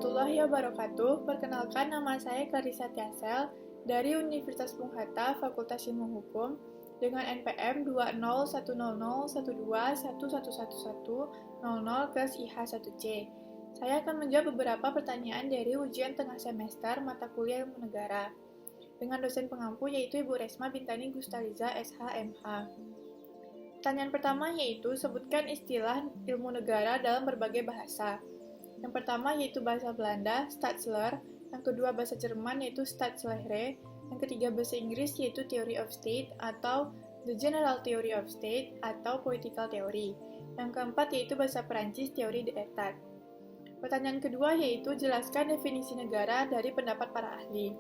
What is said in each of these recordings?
warahmatullahi wabarakatuh. Perkenalkan, nama saya Clarissa Tiasel dari Universitas Bung Hatta, Fakultas Ilmu Hukum dengan NPM 2010012111100 kelas IH1C. Saya akan menjawab beberapa pertanyaan dari ujian tengah semester mata kuliah Ilmu Negara dengan dosen pengampu yaitu Ibu Resma Bintani Gustaliza SH.MH. Pertanyaan pertama yaitu sebutkan istilah ilmu negara dalam berbagai bahasa. Yang pertama yaitu bahasa Belanda, Staatsleer, yang kedua bahasa Jerman yaitu Staatslehre, yang ketiga bahasa Inggris yaitu Theory of State atau The General Theory of State atau Political Theory, yang keempat yaitu bahasa Perancis Theory d'État. Pertanyaan kedua yaitu jelaskan definisi negara dari pendapat para ahli.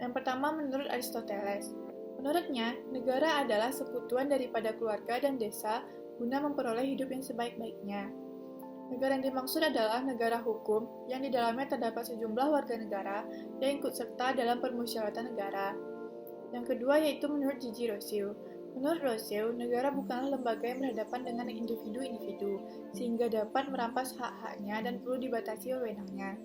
Yang pertama menurut Aristoteles. Menurutnya, negara adalah sekutuan daripada keluarga dan desa guna memperoleh hidup yang sebaik-baiknya. Negara yang dimaksud adalah negara hukum yang di dalamnya terdapat sejumlah warga negara yang ikut serta dalam permusyawaratan negara. Yang kedua yaitu menurut Gigi Rousseau. Menurut Rousseau, negara bukanlah lembaga yang berhadapan dengan individu-individu sehingga dapat merampas hak-haknya dan perlu dibatasi wewenangnya.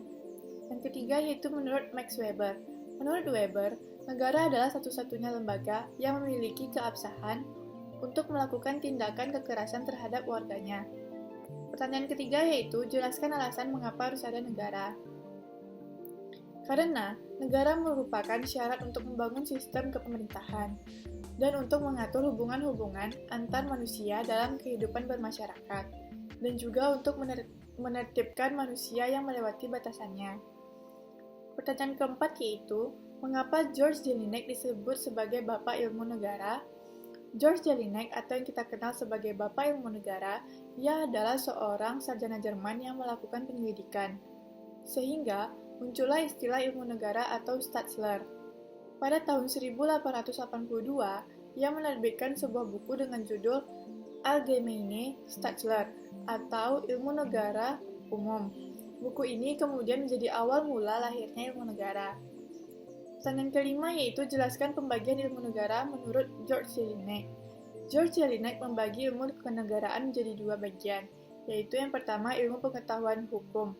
Yang ketiga yaitu menurut Max Weber. Menurut Weber, negara adalah satu-satunya lembaga yang memiliki keabsahan untuk melakukan tindakan kekerasan terhadap warganya. Pertanyaan ketiga yaitu, jelaskan alasan mengapa harus ada negara. Karena negara merupakan syarat untuk membangun sistem kepemerintahan dan untuk mengatur hubungan-hubungan antar manusia dalam kehidupan bermasyarakat, dan juga untuk menertibkan manusia yang melewati batasannya. Pertanyaan keempat yaitu, mengapa George Jelinek disebut sebagai Bapak Ilmu Negara? George Jelinek atau yang kita kenal sebagai Bapak Ilmu Negara, ia adalah seorang sarjana Jerman yang melakukan penyelidikan. Sehingga muncullah istilah ilmu negara atau Staatsleer. Pada tahun 1882, ia menerbitkan sebuah buku dengan judul Allgemeine Staatsleer atau Ilmu Negara Umum. Buku ini kemudian menjadi awal mula lahirnya ilmu negara. Pertanyaan kelima yaitu jelaskan pembagian ilmu negara menurut George Jelinek. George Jelinek membagi ilmu kenegaraan menjadi dua bagian, yaitu yang pertama ilmu pengetahuan hukum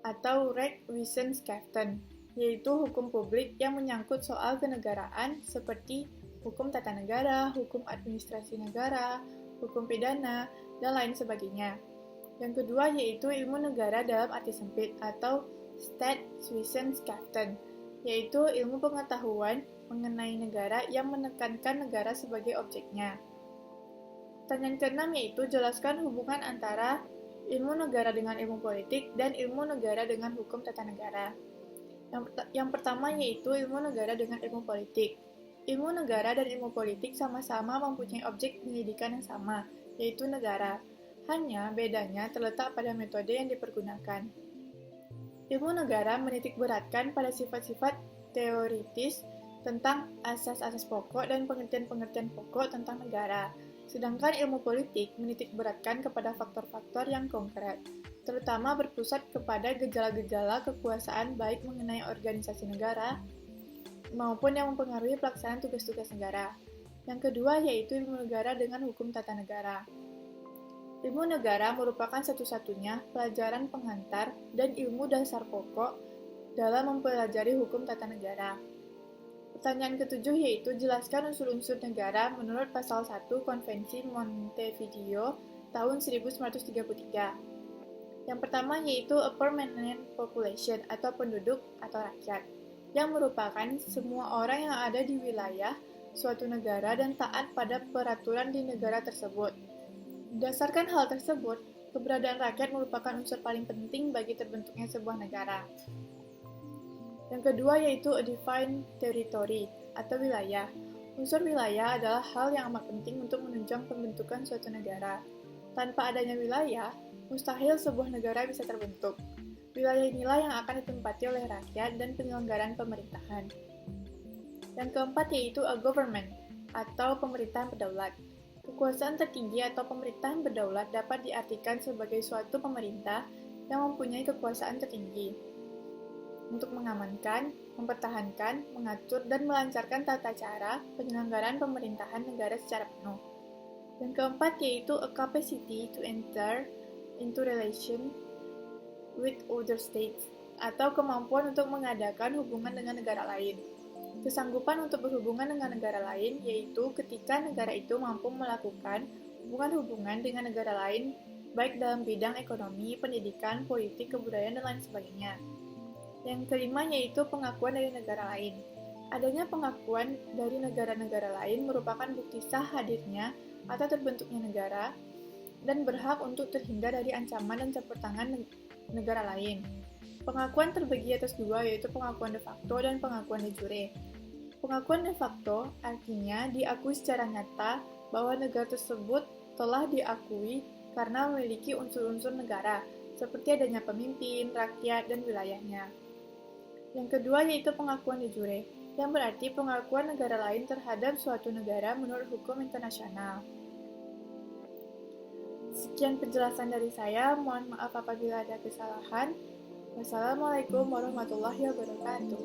atau Rechtswissenschaften, yaitu hukum publik yang menyangkut soal kenegaraan seperti hukum tata negara, hukum administrasi negara, hukum pidana, dan lain sebagainya. Yang kedua yaitu ilmu negara dalam arti sempit atau Staatswissenschaften, yaitu ilmu pengetahuan mengenai negara yang menekankan negara sebagai objeknya. Pertanyaan keenam yaitu jelaskan hubungan antara ilmu negara dengan ilmu politik dan ilmu negara dengan hukum tata negara. Yang pertama yaitu ilmu negara dengan ilmu politik. Ilmu negara dan ilmu politik sama-sama mempunyai objek penyelidikan yang sama, yaitu negara. Hanya bedanya terletak pada metode yang dipergunakan. Ilmu negara menitikberatkan pada sifat-sifat teoritis tentang asas-asas pokok dan pengertian-pengertian pokok tentang negara, sedangkan ilmu politik menitikberatkan kepada faktor-faktor yang konkret, terutama berpusat kepada gejala-gejala kekuasaan baik mengenai organisasi negara maupun yang mempengaruhi pelaksanaan tugas-tugas negara. Yang kedua yaitu ilmu negara dengan hukum tata negara. Ilmu negara merupakan satu-satunya pelajaran pengantar dan ilmu dasar pokok dalam mempelajari hukum tata negara. Pertanyaan ketujuh yaitu jelaskan unsur-unsur negara menurut pasal 1 Konvensi Montevideo tahun 1933. Yang pertama yaitu a permanent population atau penduduk atau rakyat, yang merupakan semua orang yang ada di wilayah suatu negara dan taat pada peraturan di negara tersebut. Berdasarkan hal tersebut, keberadaan rakyat merupakan unsur paling penting bagi terbentuknya sebuah negara. Yang kedua yaitu a defined territory atau wilayah. Unsur wilayah adalah hal yang amat penting untuk menunjang pembentukan suatu negara. Tanpa adanya wilayah, mustahil sebuah negara bisa terbentuk. Wilayah inilah yang akan ditempati oleh rakyat dan penyelenggaraan pemerintahan. Yang keempat yaitu a government atau pemerintahan berdaulat. Kekuasaan tertinggi atau pemerintahan berdaulat dapat diartikan sebagai suatu pemerintah yang mempunyai kekuasaan tertinggi untuk mengamankan, mempertahankan, mengatur, dan melancarkan tata cara penyelenggaraan pemerintahan negara secara penuh. Yang keempat yaitu a capacity to enter into relation with other states atau kemampuan untuk mengadakan hubungan dengan negara lain. Kesanggupan untuk berhubungan dengan negara lain yaitu ketika negara itu mampu melakukan hubungan-hubungan dengan negara lain baik dalam bidang ekonomi, pendidikan, politik, kebudayaan, dan lain sebagainya. Yang kelima yaitu pengakuan dari negara lain. Adanya pengakuan dari negara-negara lain merupakan bukti sah hadirnya atau terbentuknya negara dan berhak untuk terhindar dari ancaman dan campur tangan negara lain. Pengakuan terbagi atas dua, yaitu pengakuan de facto dan pengakuan de jure. Pengakuan de facto artinya diakui secara nyata bahwa negara tersebut telah diakui karena memiliki unsur-unsur negara, seperti adanya pemimpin, rakyat, dan wilayahnya. Yang kedua yaitu pengakuan de jure, yang berarti pengakuan negara lain terhadap suatu negara menurut hukum internasional. Sekian penjelasan dari saya, mohon maaf apabila ada kesalahan. Wassalamualaikum warahmatullahi wabarakatuh.